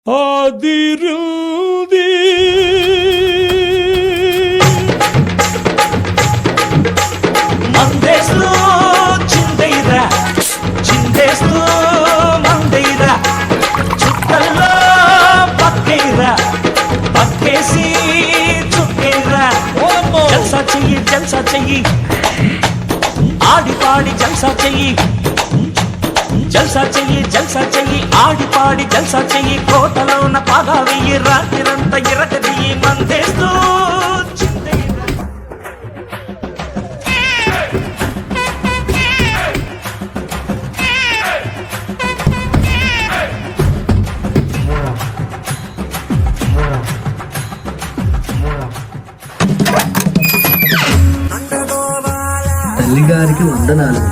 ఆదిరుంది మందేస్తూ చిందైరా చిందేస్తూ మందైరా చుక్కల్లో పక్కైరా పక్కేసి చుక్కైరా జల్సా చెయ్యి ఆడి పాడి జల్సా చెయ్యి జల్సా చెయ్యి ఆడి పాడి జల్సా చెయ్యి కోటలోన పాగా వెయ్యి రాత్రిరంతా ఇరకది మందేస్తూ తల్లిగారికి వందనాలు.